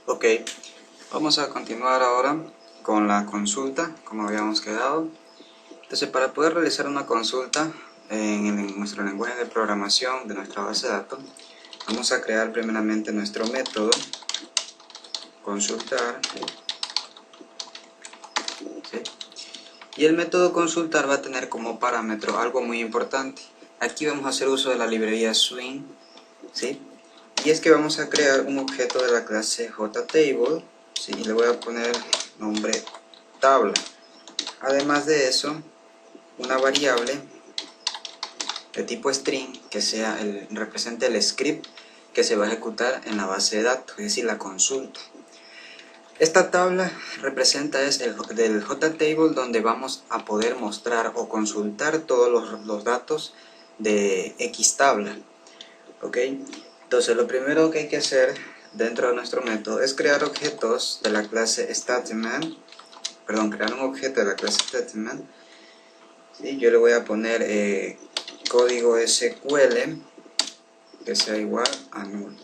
Ok, vamos a continuar ahora con la consulta, como habíamos quedado. Entonces, para poder realizar una consulta en nuestro lenguaje de programación de nuestra base de datos, vamos a crear primeramente nuestro método consultar, ¿sí? Y el método consultar va a tener como parámetro algo muy importante. Aquí vamos a hacer uso de la librería Swing, ¿sí? Y es que vamos a crear un objeto de la clase JTable, ¿sí? Y le voy a poner nombre tabla. Además de eso, una variable de tipo string que represente el script que se va a ejecutar en la base de datos, es decir, la consulta. Esta tabla representa del JTable, donde vamos a poder mostrar o consultar todos los datos de X tabla. ¿Ok? Entonces lo primero que hay que hacer dentro de nuestro método es crear objetos de la clase statement, crear un objeto de la clase statement. ¿Sí? Yo le voy a poner código SQL que sea igual a null.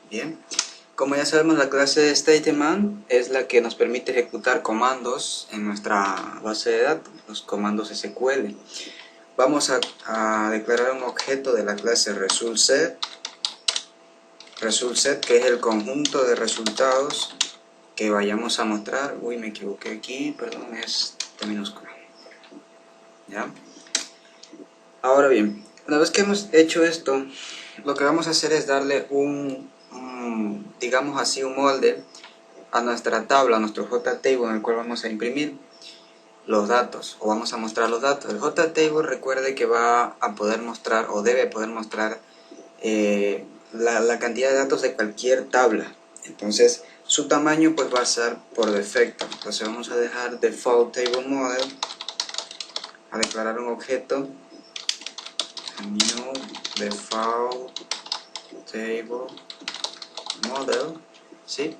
Bien, como ya sabemos, la clase statement es la que nos permite ejecutar comandos en nuestra base de datos, los comandos SQL. Vamos a declarar un objeto de la clase resultSet, que es el conjunto de resultados que vayamos a mostrar. Uy, me equivoqué aquí, perdón, es T minúscula. ¿Ya? Ahora bien, una vez que hemos hecho esto, lo que vamos a hacer es darle digamos así, un molde a nuestra tabla, a nuestro JTable, en el cual vamos a imprimir los datos, o vamos a mostrar los datos. El JTable, recuerde que va a poder mostrar, o debe poder mostrar, la cantidad de datos de cualquier tabla. Entonces, su tamaño pues va a ser por defecto. Entonces vamos a dejar default table model, a declarar un objeto new default table model, ¿sí?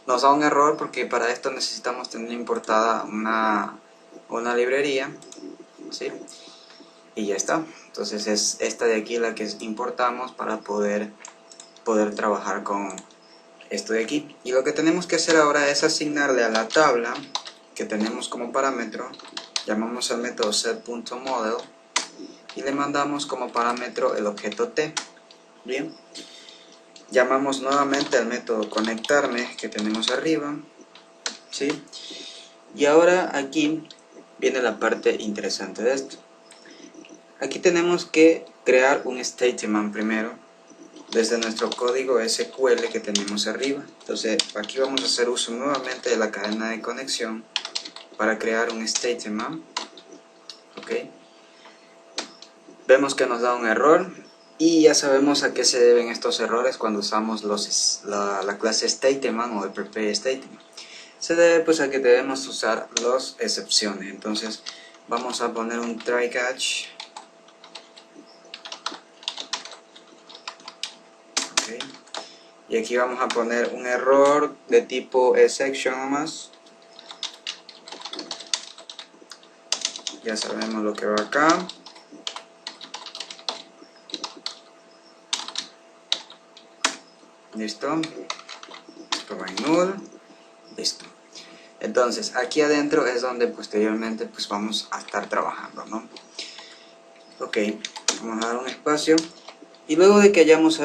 Nos da un error porque para esto necesitamos tener importada una librería, ¿sí? Y ya está. Entonces es esta de aquí la que importamos para poder trabajar con esto de aquí. Y lo que tenemos que hacer ahora es asignarle a la tabla que tenemos como parámetro, llamamos al método set.model y le mandamos como parámetro el objeto t. Bien, llamamos nuevamente al método conectarme que tenemos arriba, ¿sí? Y ahora aquí viene la parte interesante de esto. Aquí tenemos que crear un statement primero desde nuestro código SQL que tenemos arriba. Entonces aquí vamos a hacer uso nuevamente de la cadena de conexión para crear un statement. ¿Ok? Vemos que nos da un error y ya sabemos a qué se deben estos errores cuando usamos la clase statement o el prepare statement. Se debe pues a que debemos usar las excepciones. Entonces vamos a poner un try catch. ¿Okay? Y aquí vamos a poner un error de tipo exception nomás. Ya sabemos lo que va acá. Listo. Esto va en null. Listo. Entonces aquí adentro es donde posteriormente pues vamos a estar trabajando, ¿no? Ok, vamos a dar un espacio. Y luego de que hayamos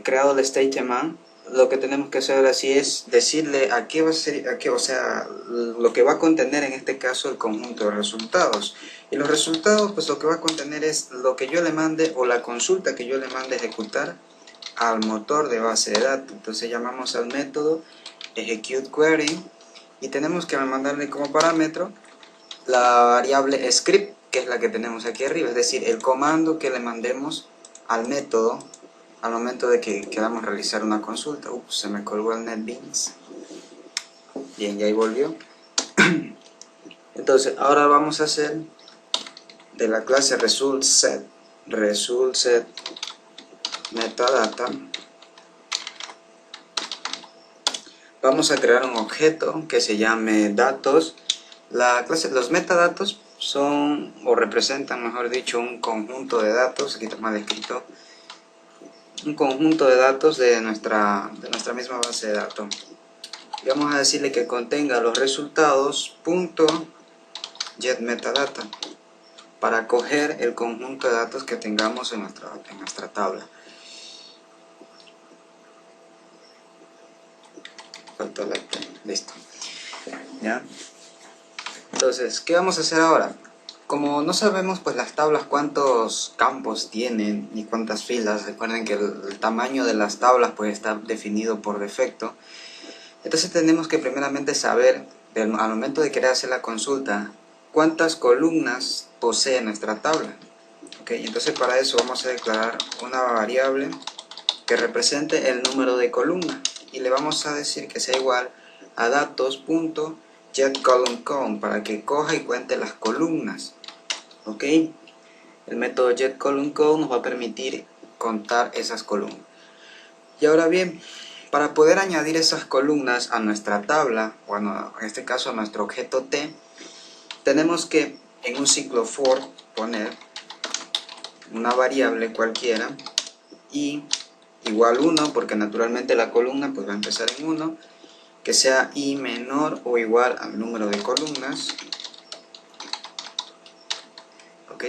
creado el statement, lo que tenemos que hacer así es decirle a qué va a ser, o sea, lo que va a contener en este caso el conjunto de resultados. Y los resultados, pues lo que va a contener es lo que yo le mande o la consulta que yo le mande ejecutar al motor de base de datos. Entonces llamamos al método execute query y tenemos que mandarle como parámetro la variable script, que es la que tenemos aquí arriba, es decir, el comando que le mandemos al método al momento de que queramos realizar una consulta. Ups, se me colgó el NetBeans. Bien, ya ahí volvió. Entonces, ahora vamos a hacer de la clase resultSet metadata, vamos a crear un objeto que se llame datos. Los metadatos son o representan, mejor dicho, un conjunto de datos. Aquí está mal escrito, un conjunto de datos de nuestra misma base de datos. Y vamos a decirle que contenga los resultados punto get metadata para coger el conjunto de datos que tengamos en nuestra tabla. Faltó la T, listo. ¿Ya? Entonces, ¿qué vamos a hacer ahora? Como no sabemos pues las tablas cuántos campos tienen ni cuántas filas, recuerden que el tamaño de las tablas pues está definido por defecto. Entonces tenemos que primeramente saber, al momento de querer hacer la consulta, cuántas columnas posee nuestra tabla. ¿Okay? Entonces para eso vamos a declarar una variable que represente el número de columnas y le vamos a decir que sea igual a datos.getColumnCount para que coja y cuente las columnas. ¿Ok? El método getColumnCount nos va a permitir contar esas columnas. Y ahora bien, para poder añadir esas columnas a nuestra tabla, o en este caso a nuestro objeto T, tenemos que en un ciclo for poner una variable cualquiera y igual 1, porque naturalmente la columna pues va a empezar en 1, que sea i menor o igual al número de columnas, ok,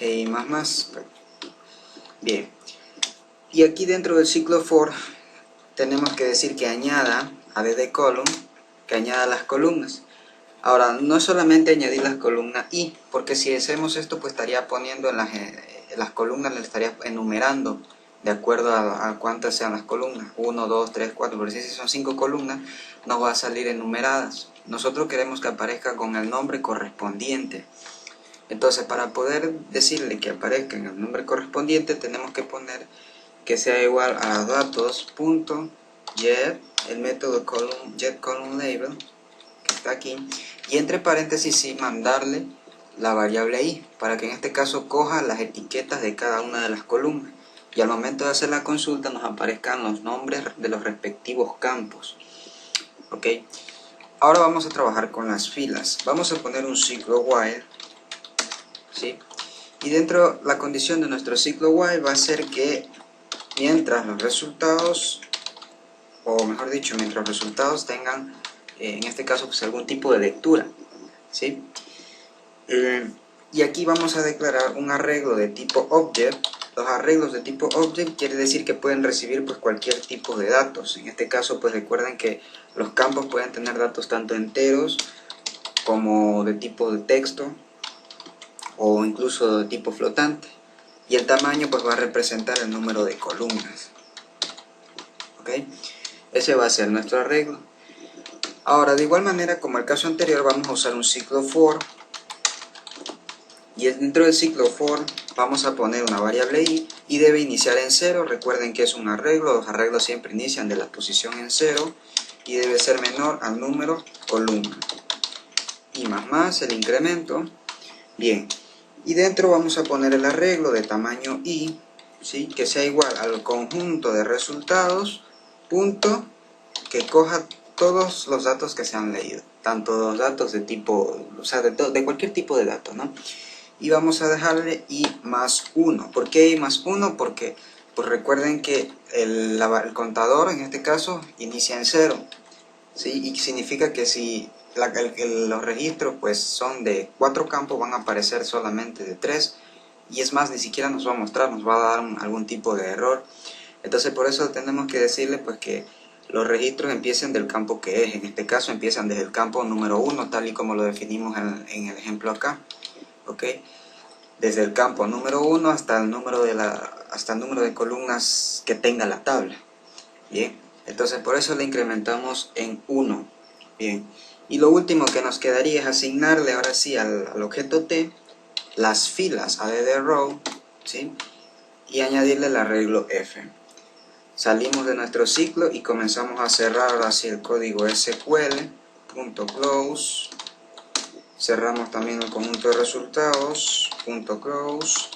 y más. Bien, y aquí dentro del ciclo for tenemos que decir que añada a ddColumn, que añada las columnas. Ahora, no solamente añadir las columnas i, porque si hacemos esto pues estaría poniendo en las columnas, le estaría enumerando de acuerdo a cuántas sean las columnas, 1, 2, 3, 4, por si son 5 columnas, nos va a salir enumeradas. Nosotros queremos que aparezca con el nombre correspondiente. Entonces, para poder decirle que aparezca en el nombre correspondiente, tenemos que poner que sea igual a datos.get, el método getColumnLabel, que está aquí, y entre paréntesis sí mandarle la variable i, para que en este caso coja las etiquetas de cada una de las columnas. Y al momento de hacer la consulta nos aparezcan los nombres de los respectivos campos. ¿Ok? Ahora vamos a trabajar con las filas. Vamos a poner un ciclo while, ¿sí? Y dentro la condición de nuestro ciclo while va a ser que mientras los resultados, o mejor dicho, mientras los resultados tengan, en este caso, pues algún tipo de lectura, ¿sí? Y aquí vamos a declarar un arreglo de tipo object. Los arreglos de tipo object quiere decir que pueden recibir pues cualquier tipo de datos. En este caso pues recuerden que los campos pueden tener datos tanto enteros como de tipo de texto o incluso de tipo flotante. Y el tamaño pues va a representar el número de columnas. ¿Ok? Ese va a ser nuestro arreglo. Ahora de igual manera como el caso anterior vamos a usar un ciclo for. Y dentro del ciclo for vamos a poner una variable i y debe iniciar en 0. Recuerden que es un arreglo, los arreglos siempre inician de la posición en 0 y debe ser menor al número columna. Y más el incremento. Bien, y dentro vamos a poner el arreglo de tamaño i, ¿sí? Que sea igual al conjunto de resultados, punto, que coja todos los datos que se han leído, tanto los datos de tipo, o sea, de cualquier tipo de datos, ¿no? Y vamos a dejarle i más 1. ¿Por qué i más 1? Porque pues recuerden que el contador en este caso inicia en 0, ¿sí? Y significa que si los registros pues son de 4 campos van a aparecer solamente de 3 y es más, ni siquiera nos va a mostrar, nos va a dar algún tipo de error. Entonces por eso tenemos que decirle pues que los registros empiecen del campo que es. En este caso empiezan desde el campo número 1 tal y como lo definimos en el ejemplo acá. ¿Ok? Desde el campo número 1 hasta el número de columnas que tenga la tabla. Bien, entonces por eso le incrementamos en 1. Bien, y lo último que nos quedaría es asignarle ahora sí al objeto T las filas addRow, ¿sí? Y añadirle el arreglo F. Salimos de nuestro ciclo y comenzamos a cerrar ahora sí el código SQL.close. Cerramos también el conjunto de resultados, .close,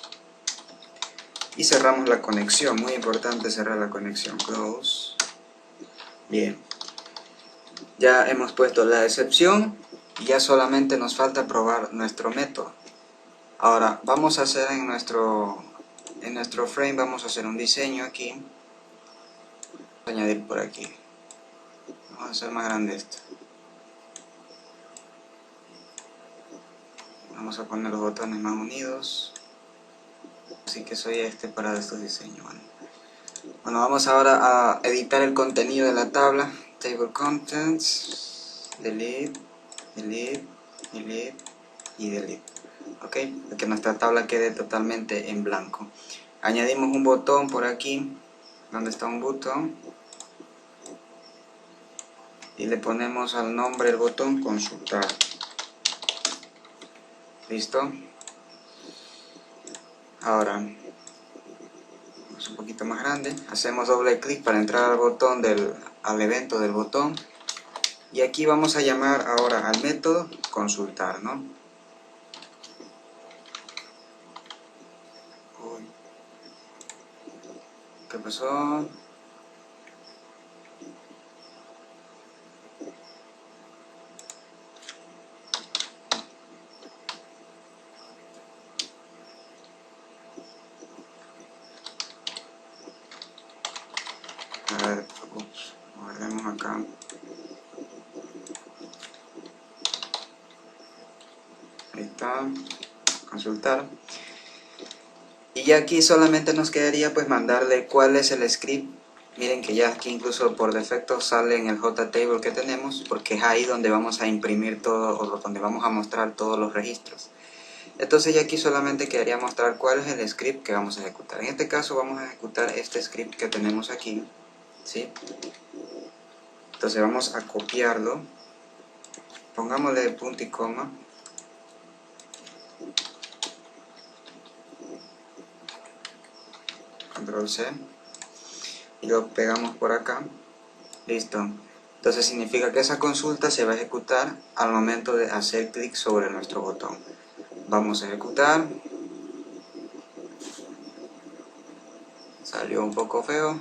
y cerramos la conexión. Muy importante cerrar la conexión, close. Bien, ya hemos puesto la excepción y ya solamente nos falta probar nuestro método. Ahora vamos a hacer en nuestro en nuestro frame vamos a hacer un diseño aquí. Vamos a añadir por aquí. Vamos a hacer más grande esto. Vamos a poner los botones más unidos. Así que soy para estos diseños. Bueno, vamos ahora a editar el contenido de la tabla. Table Contents, Delete, Delete, Delete y Delete. Ok, para que nuestra tabla quede totalmente en blanco. Añadimos un botón por aquí, donde está un botón, y le ponemos al nombre del botón consultar. ¿Listo? Ahora, es un poquito más grande, hacemos doble clic para entrar al botón al evento del botón, y aquí vamos a llamar ahora al método consultar, ¿no? Uy, ¿qué pasó? A ver, ups, guardemos acá. Ahí está, consultar. Y ya aquí solamente nos quedaría pues mandarle cuál es el script. Miren que ya aquí incluso por defecto sale en el JTable que tenemos, porque es ahí donde vamos a imprimir todo, o donde vamos a mostrar todos los registros. Entonces ya aquí solamente quedaría mostrar cuál es el script que vamos a ejecutar. En este caso vamos a ejecutar este script que tenemos aquí, ¿sí? Entonces vamos a copiarlo, pongámosle punto y coma, control C, y lo pegamos por acá. Listo. Entonces significa que esa consulta se va a ejecutar al momento de hacer clic sobre nuestro botón. Vamos a ejecutar. Salió un poco feo.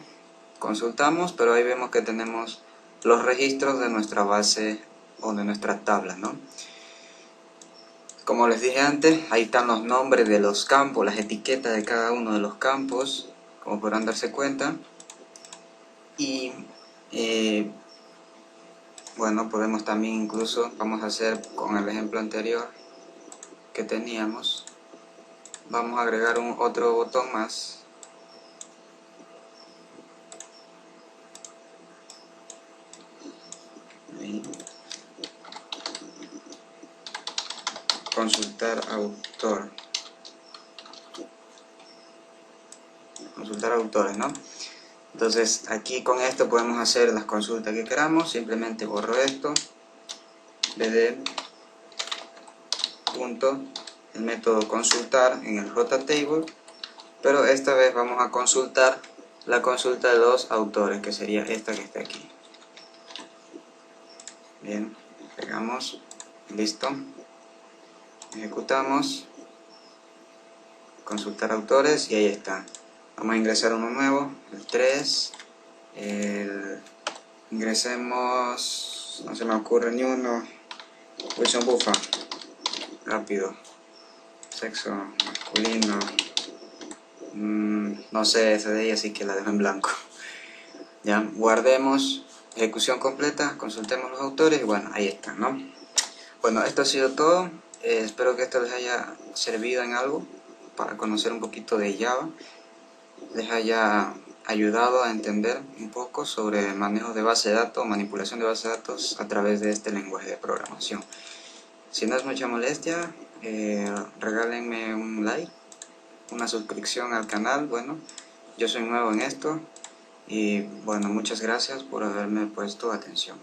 Consultamos, pero ahí vemos que tenemos los registros de nuestra base o de nuestra tabla, ¿no? Como les dije antes, ahí están los nombres de los campos, las etiquetas de cada uno de los campos, como podrán darse cuenta. Y bueno, podemos también incluso, vamos a hacer con el ejemplo anterior que teníamos, vamos a agregar otro botón más. Ahí. Consultar autor. Consultar autores, ¿no? Entonces aquí con esto podemos hacer las consultas que queramos. Simplemente borro esto, bd punto el método consultar en el JTable, pero esta vez vamos a consultar la consulta de los autores, que sería esta que está aquí. Bien, pegamos, listo, ejecutamos, consultar autores y ahí está. Vamos a ingresar uno nuevo, el 3, ingresemos, no se me ocurre ni uno, Wilson Buffa, rápido, sexo masculino, no sé ese de ahí, así que la dejo en blanco. Ya, guardemos, ejecución completa, consultemos los autores y bueno, ahí están, ¿no? Bueno, esto ha sido todo. Espero que esto les haya servido en algo para conocer un poquito de Java, les haya ayudado a entender un poco sobre manejo de base de datos, manipulación de base de datos a través de este lenguaje de programación. Si no es mucha molestia, regálenme un like, una suscripción al canal. Bueno, yo soy nuevo en esto y bueno, muchas gracias por haberme puesto atención.